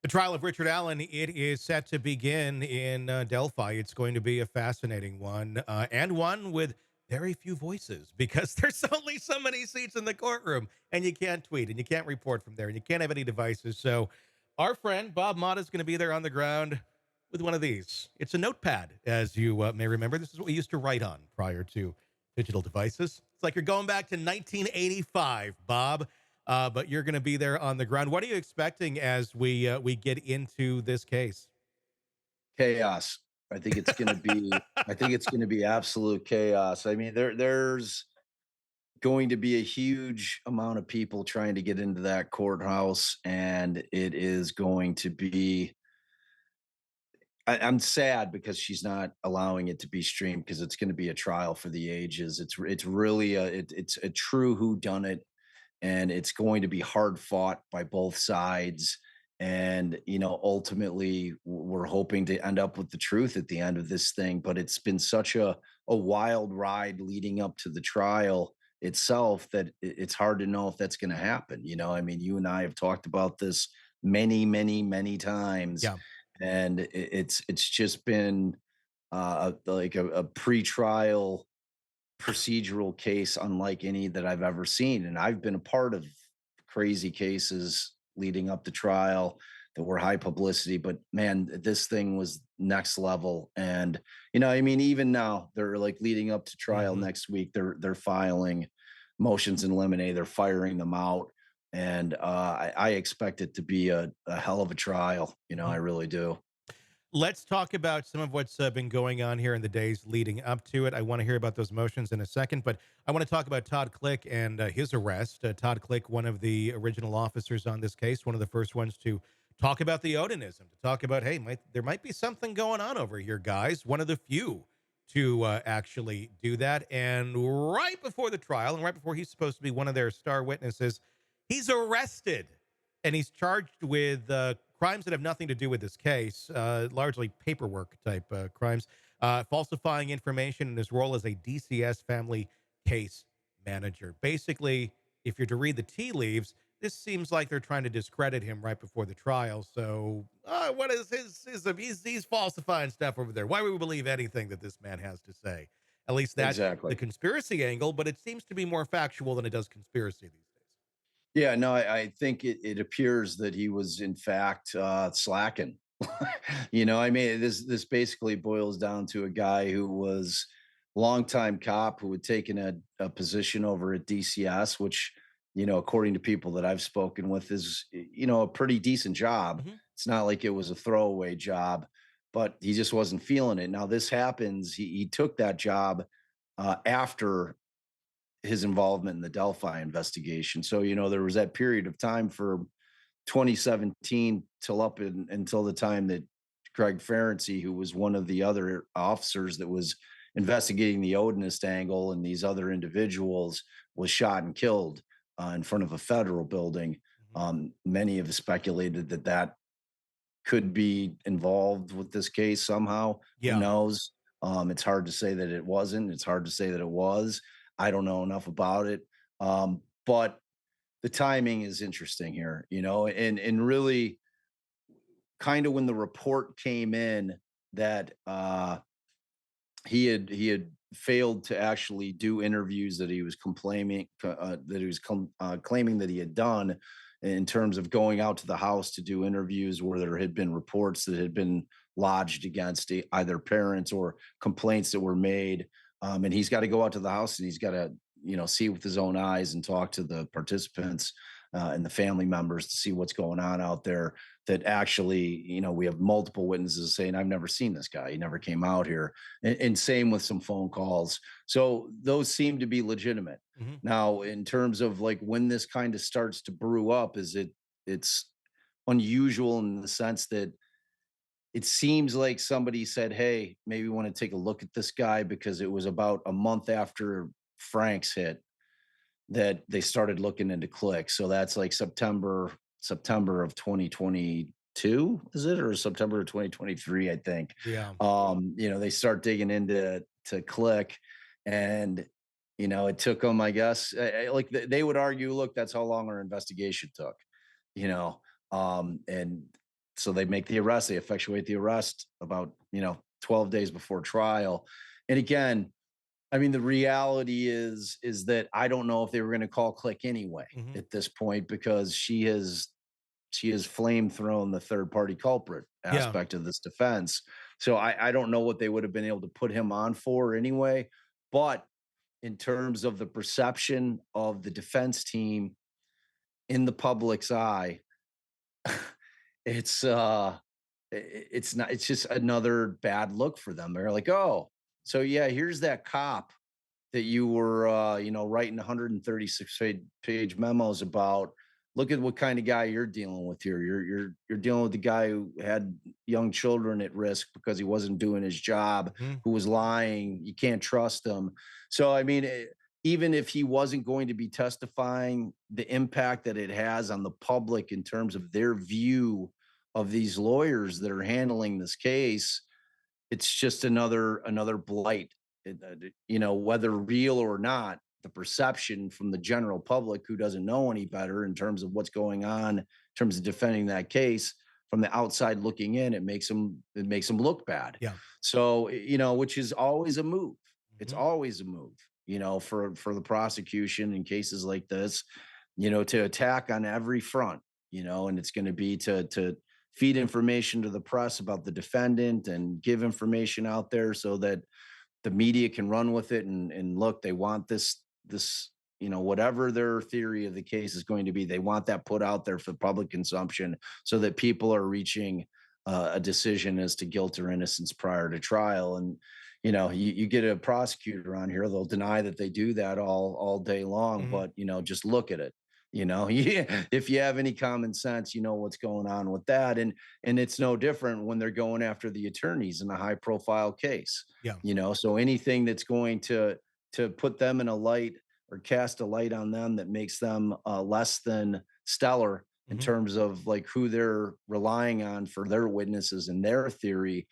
trial of Richard Allen, it is set to begin in Delphi. It's going to be a fascinating one, and one with very few voices because there's only so many seats in the courtroom, and you can't tweet and you can't report from there, and you can't have any devices. So, our friend Bob Motta is going to be there on the ground with one of these. It's a notepad, as you may remember. This is what we used to write on prior to digital devices. It's like you're going back to 1985, Bob. But you're going to be there on the ground. What are you expecting as we get into this case? Chaos. I think it's gonna be absolute chaos. I mean, there's going to be a huge amount of people trying to get into that courthouse, and it is going to be I'm sad because she's not allowing it to be streamed because it's gonna be a trial for the ages. It's really it's a true whodunit, and it's going to be hard fought by both sides. And ultimately, we're hoping to end up with the truth at the end of this thing. But it's been such a wild ride leading up to the trial itself that it's hard to know if that's going to happen. I mean, you and I have talked about this many, many, many times, Yeah. and it's just been like a pre-trial procedural case unlike any that I've ever seen. And I've been a part of crazy cases leading up to trial that were high publicity, but man, this thing was next level. And I mean, even now they're like leading up to trial Hmm. next week. They're filing motions in limine. They're firing them out. And I expect it to be a hell of a trial. I really do. Let's talk about some of what's been going on here in the days leading up to it. I want to hear about those motions in a second, but I want to talk about Todd Click and his arrest. Todd Click, one of the original officers on this case, one of the first ones to talk about the Odinism, to talk about, hey, there might be something going on over here, guys. One of the few to actually do that. And right before the trial, and right before he's supposed to be one of their star witnesses, he's arrested and he's charged with crimes that have nothing to do with this case, largely paperwork type crimes, falsifying information in his role as a DCS family case manager. Basically, if you're to read the tea leaves, this seems like they're trying to discredit him right before the trial. So, what is he's falsifying stuff over there. Why would we believe anything that this man has to say? At least that's the Exactly. conspiracy angle, but it seems to be more factual than it does conspiracy these days. Yeah, no, I think it appears that he was in fact slacking. I mean, this basically boils down to a guy who was longtime cop who had taken a position over at DCS, which according to people that I've spoken with, is a pretty decent job. Hmm. It's not like it was a throwaway job, but he just wasn't feeling it. Now this happens. He took that job after his involvement in the Delphi investigation. So, there was that period of time for 2017 until the time that Greg Ferenczi, who was one of the other officers that was investigating the Odinist angle and these other individuals, was shot and killed in front of a federal building. Hmm. Many have speculated that that could be involved with this case somehow. Who Yeah. knows? It's hard to say that it wasn't. It's hard to say that it was. I don't know enough about it. But the timing is interesting here, and really kind of when the report came in that he had failed to actually do interviews that he was claiming that he had done in terms of going out to the house to do interviews where there had been reports that had been lodged against either parents or complaints that were made. And he's got to go out to the house and he's got to see with his own eyes and talk to the participants and the family members to see what's going on out there. That actually, we have multiple witnesses saying, I've never seen this guy. He never came out here. And same with some phone calls. So those seem to be legitimate. Hmm. Now, in terms of like when this kind of starts to brew up, it's unusual in the sense that it seems like somebody said, hey, maybe we want to take a look at this guy, because it was about a month after Frank's hit that they started looking into Click. So that's like September of 2022, is it, or September of 2023? I think. Yeah. They start digging into Click, and it took them, I guess, like they would argue, look, that's how long our investigation took. And So they make the arrest, they effectuate the arrest about, 12 days before trial. And again, I mean, the reality is that I don't know if they were going to call Click anyway Hmm. at this point, because she has flame thrown the third party culprit Yeah. aspect of this defense. So I don't know what they would have been able to put him on for anyway. But in terms of the perception of the defense team in the public's eye, it's it's not, it's just another bad look for them. They're like, oh, so yeah, here's that cop that you were, writing 136 page memos about. Look at what kind of guy you're dealing with here. You're dealing with the guy who had young children at risk because he wasn't doing his job, Hmm. who was lying. You can't trust him. So I mean, even if he wasn't going to be testifying, the impact that it has on the public in terms of their view of these lawyers that are handling this case, it's just another blight. Whether real or not, the perception from the general public who doesn't know any better in terms of what's going on in terms of defending that case, from the outside looking in, it makes them look bad. Yeah. So, which is always a move. It's Hmm. always a move, for the prosecution in cases like this, to attack on every front, and it's going to be to feed information to the press about the defendant and give information out there so that the media can run with it, and look, they want this, whatever their theory of the case is going to be, they want that put out there for public consumption so that people are reaching a decision as to guilt or innocence prior to trial. And you get a prosecutor on here, they'll deny that they do that all day long, Hmm. but just look at it. Yeah, if you have any common sense, you know what's going on with that. And it's no different when they're going after the attorneys in a high profile case. Yeah. So anything that's going to put them in a light or cast a light on them that makes them less than stellar in Hmm. terms of like who they're relying on for their witnesses and their theory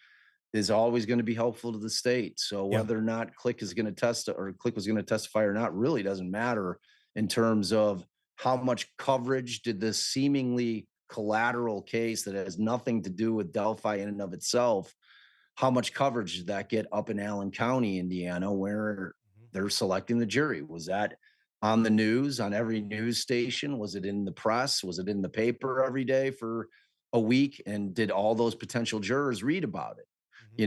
is always going to be helpful to the state. So Yeah. whether or not Click is going to test or Click was going to testify or not really doesn't matter in terms of how much coverage did this seemingly collateral case that has nothing to do with Delphi in and of itself, how much coverage did that get up in Allen County, Indiana, where Hmm. they're selecting the jury? Was that on the news, on every news station? Was it in the press? Was it in the paper every day for a week? And did all those potential jurors read about it?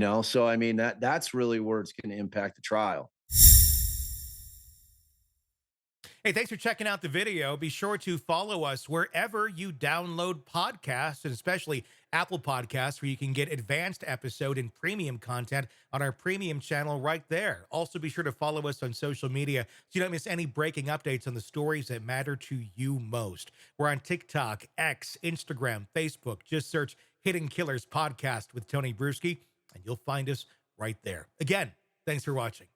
Hmm. So I mean, that's really where it's going to impact the trial. Hey, thanks for checking out the video. Be sure to follow us wherever you download podcasts, and especially Apple Podcasts, where you can get advanced episode and premium content on our premium channel right there. Also, be sure to follow us on social media so you don't miss any breaking updates on the stories that matter to you most. We're on TikTok, X, Instagram, Facebook. Just search Hidden Killers Podcast with Tony Bruschi, and you'll find us right there. Again, thanks for watching.